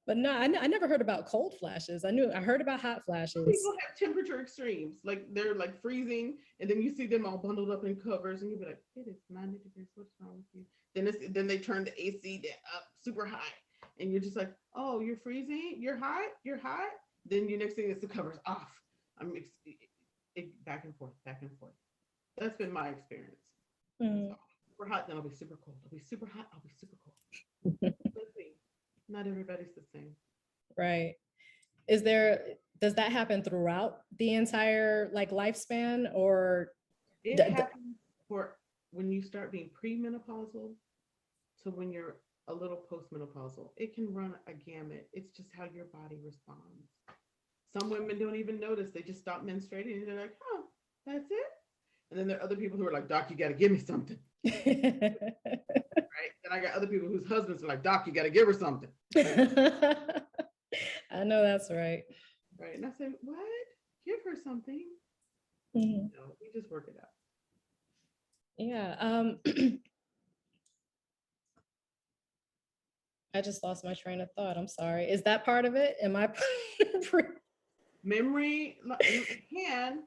But no, I never heard about cold flashes. I heard about hot flashes. People have temperature extremes, like they're like freezing, and then you see them all bundled up in covers, and you'll be like, "It is 90 degrees. What's wrong with you?" Then they turn the AC up super high, and you're just like, "Oh, you're freezing. You're hot. You're hot." Then your next thing is the covers off. Back and forth, back and forth. That's been my experience. So, super hot, then I'll be super cold. I'll be super hot. I'll be super cold. Not everybody's the same. Right. Does that happen throughout the entire lifespan, or it happens for when you start being premenopausal to when you're a little postmenopausal? It can run a gamut. It's just how your body responds. Some women don't even notice. They just stop menstruating and they're like, "Oh, that's it." And then there are other people who are like, "Doc, you got to give me something." Right? And I got other people whose husbands are like, "Doc, you got to give her something." I know that's right. Right. And I said, "What? Give her something." No, we just work it out. Yeah. I just lost my train of thought. I'm sorry. Is that part of it? Am I? Memory, it can.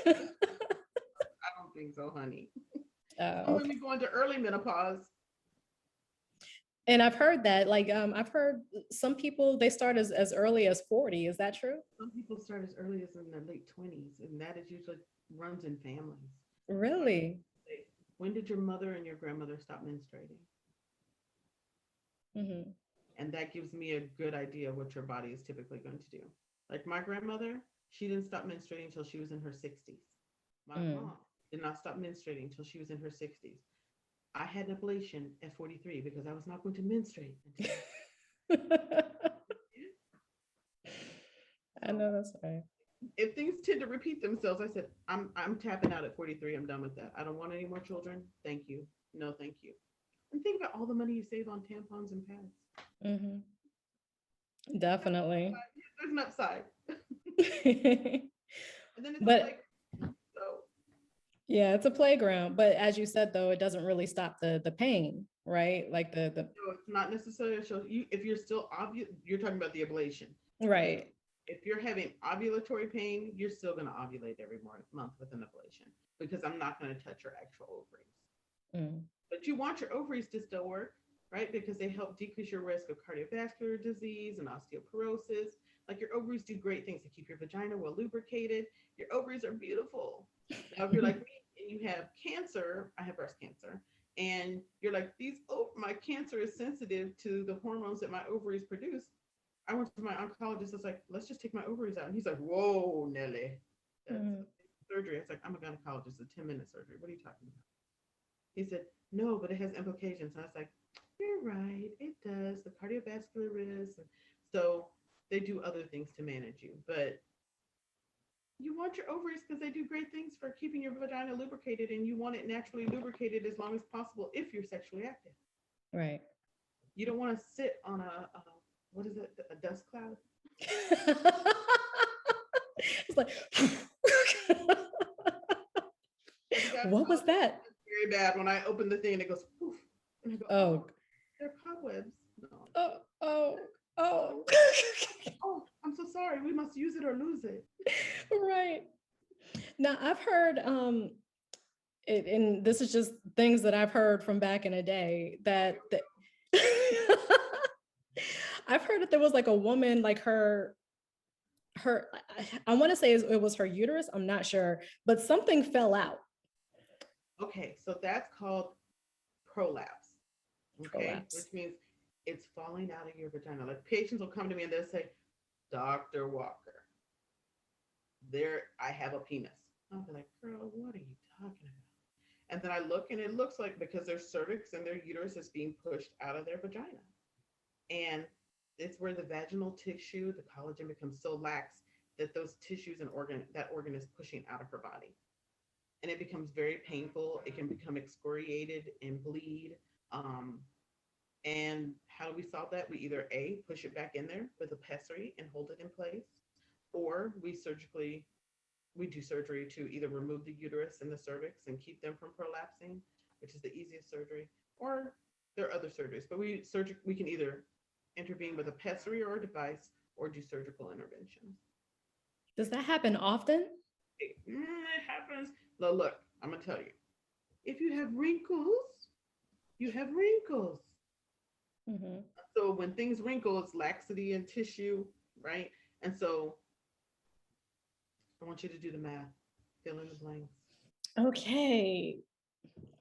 I don't think so, honey. Some Okay. women go into early menopause. And I've heard that, like, I've heard some people they start as early as 40. Is that true? Some people start as early as in their late 20s, and that is usually runs in families. So I Really? say, when did your mother and your grandmother stop menstruating? Hmm. And that gives me a good idea of what your body is typically going to do. Like my grandmother, she didn't stop menstruating until she was in her 60s. My Mm. mom did not stop menstruating until she was in her 60s. I had an ablation at 43 because I was not going to menstruate until. I So know that's right. if things tend to repeat themselves, I said, I'm tapping out at 43. I'm done with that. I don't want any more children. Thank you. No, thank you. And think about all the money you save on tampons and pads. Hmm. Definitely. There's an upside. And then it's a But play. So yeah, it's a playground. But as you said, though, it doesn't really stop the pain, right? Like the no, it's not necessarily show you if you're still you're talking about the ablation. If right. if you're having ovulatory pain, you're still going to ovulate every month with an ablation because I'm not going to touch your actual ovaries. Mm. But you want your ovaries to still work, right? Because they help decrease your risk of cardiovascular disease and osteoporosis. Like your ovaries do great things to keep your vagina well lubricated. Your ovaries are beautiful. Now, if you're like me and you have cancer, I have breast cancer, and you're like, my cancer is sensitive to the hormones that my ovaries produce. I went to my oncologist. I was like, let's just take my ovaries out. And he's like, whoa, Nelly, that's Mm. surgery. I was like, I'm a gynecologist, a 10-minute surgery. What are you talking about? He said, no, but it has implications. And I was like, you're right, it does. The cardiovascular risk. So they do other things to manage you. But you want your ovaries because they do great things for keeping your vagina lubricated, and you want it naturally lubricated as long as possible if you're sexually active. Right. You don't want to sit on what is it, a dust cloud? It's like, Have you what was gynecologists? that? It's very bad when I open the thing and it goes poof. And I go, oh, Oh, they're cobwebs. No. oh, oh, Oh, oh. oh, I'm so sorry. We must use it or lose it. Right. Now I've heard and this is just things that I've heard from back in the day Oh, here that, we that I've heard that there was like a woman like her I want to say it was her uterus, I'm not sure, but something fell out. go. Okay, so that's called prolapse. Okay, which Prolapse. means it's falling out of your vagina. Like patients will come to me and they'll say, Dr. Walker, I have a penis. I'll be like, girl, what are you talking about? And then I look and it looks like because their cervix and their uterus is being pushed out of their vagina. And it's where the vaginal tissue, the collagen becomes so lax that those tissues and that organ is pushing out of her body. And it becomes very painful. It can become excoriated and bleed. Um, and how do we solve that? We either A, push it back in there with a pessary and hold it in place, or we do surgery to either remove the uterus and the cervix and keep them from prolapsing, which is the easiest surgery, or there are other surgeries. But we can either intervene with a pessary or a device or do surgical interventions. Does that happen often? It happens. Now, look, I'm gonna tell you. If you have wrinkles, you have wrinkles. Hmm. So when things wrinkle, it's laxity in tissue, right? And so I want you to do the math, fill in the blanks. Okay.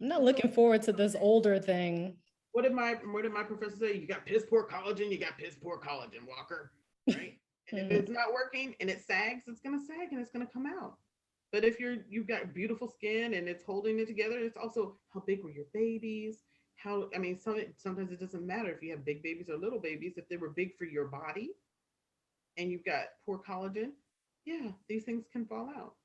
I'm not And so looking forward to this older thing. what did my professor say? You got piss poor collagen, you got piss poor collagen, Walker, right? And if Mhm. it's not working and it sags, it's gonna sag and it's gonna come out. But if you've got beautiful skin and it's holding it together, it's also how big were your babies? How I mean, sometimes it doesn't matter if you have big babies or little babies. If they were big for your body and you've got poor collagen, yeah, these things can fall out.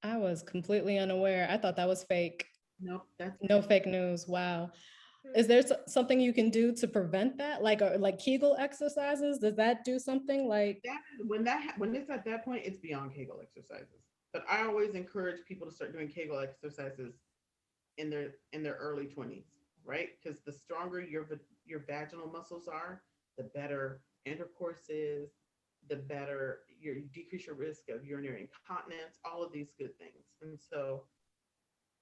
I was completely unaware. I thought that was fake. Nope, that's No fake news. Wow. true. Is there something you can do to prevent that? Like Kegel exercises? Does that do something like? That when it's at that point, it's beyond Kegel exercises. But I always encourage people to start doing Kegel exercises in their early 20s. right? Because the stronger your vaginal muscles are, the better intercourse is, the better you decrease your risk of urinary incontinence, all of these good things. And so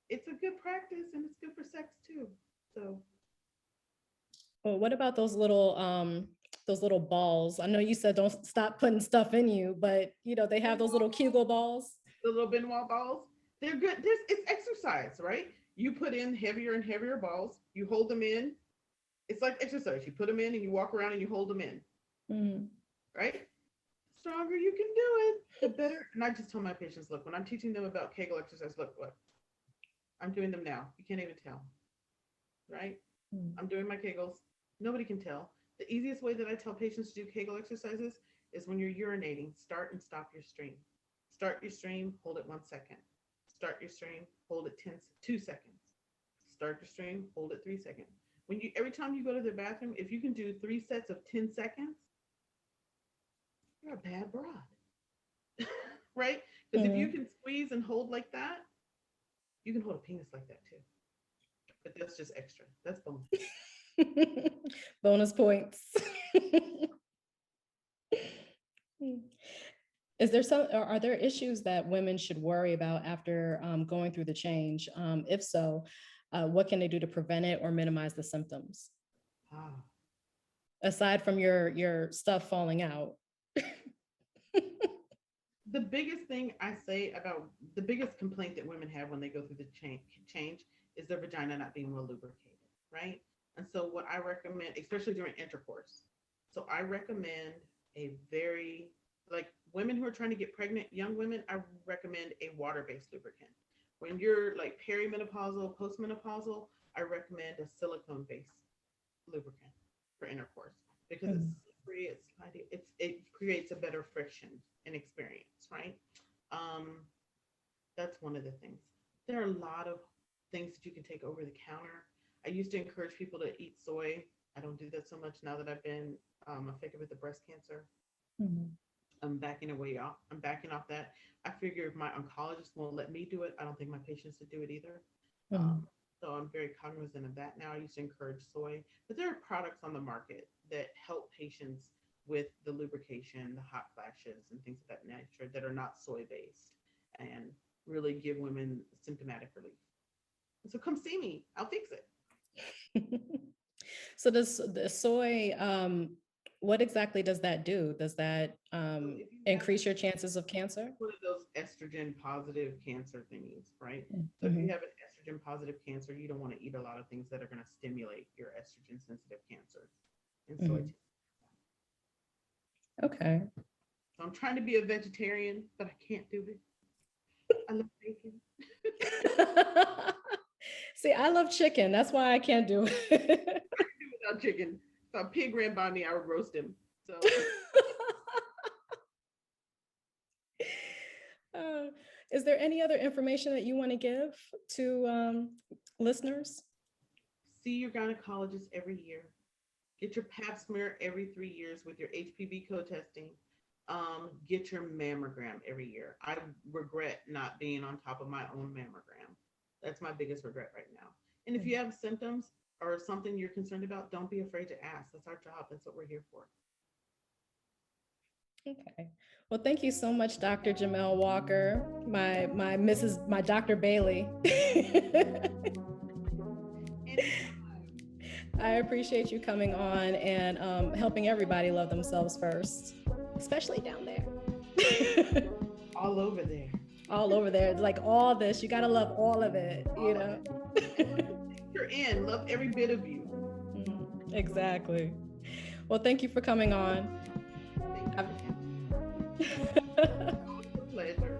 it's a good practice and it's good for sex too. So Well, what about those little balls? I know you said don't stop putting stuff in you, but they have those little Kegel balls. the little Benoit balls, they're good. It's exercise, right? You put in heavier and heavier balls, you hold them in. It's like exercise. You put them in and you walk around and you hold them in, Mm. right? Stronger you can do it, the better. And I just tell my patients, look, when I'm teaching them about Kegel exercise, look, I'm doing them now. You can't even tell, right? Mm. I'm doing my Kegels. Nobody can tell. The easiest way that I tell patients to do Kegel exercises is when you're urinating, start and stop your stream. Start your stream, hold it 1 second. Start your stream, hold it 2 seconds. Start your stream, hold it 3 seconds. Every time you go to the bathroom, if you can do 3 sets of 10 seconds, you're a bad broad, right? Because if you Mm. can squeeze and hold like that, you can hold a penis like that too. But that's just extra. That's bonus. Bonus points. Are there issues that women should worry about after going through the change? If so, what can they do to prevent it or minimize the symptoms? Ah. Aside from your stuff falling out. The biggest thing I say about the biggest complaint that women have when they go through the change is their vagina not being well lubricated, right? And so what I recommend, especially during intercourse, so I recommend a very like women who are trying to get pregnant, young women, I recommend a water-based lubricant. When you're like perimenopausal, postmenopausal, I recommend a silicone-based lubricant for intercourse because it's Mhm. slippery, it's slidey, it creates a better friction and experience, right? Um, that's one of the things. There are a lot of things that you can take over the counter. I used to encourage people to eat soy. I don't do that so much now that I've been affected with the breast cancer. Mhm. I'm backing away off. I'm backing off that. I figure if my oncologist won't let me do it, I don't think my patients would do it either. Mhm. Um, so I'm very cognizant of that now. I used to encourage soy, but there are products on the market that help patients with the lubrication, the hot flashes, and things of that nature that are not soy based and really give women symptomatic relief. So come see me. I'll fix it. So does the soy, what exactly does that do? Does that So if you have increase your chances of cancer? one of those estrogen positive cancer thingies, right? So if you Mhm. have an estrogen positive cancer, you don't want to eat a lot of things that are going to stimulate your estrogen sensitive cancer. And so Mhm. Okay. so I'm trying to be a vegetarian, but I can't do it. I love bacon. See, I love chicken. That's why I can't do it. Without chicken. If a pig ran by me, I would roast him. So Uh, is there any other information that you want to give to listeners? see your gynecologist every year. Get your pap smear every 3 years with your HPV co-testing. Get your mammogram every year. I regret not being on top of my own mammogram. That's my biggest regret right now. And if you have symptoms or something you're concerned about, don't be afraid to ask. That's our job. That's what we're here for. Okay. Well, thank you so much, Dr. Jamell Walker, my Dr. Bailey. I appreciate you coming on and helping everybody love themselves first, especially down there. All over there. All over there. It's like all this, you got to love all of it, All of it. You're in. Love every bit of you. Exactly. Well, thank you for coming on. Thank you. It's a pleasure.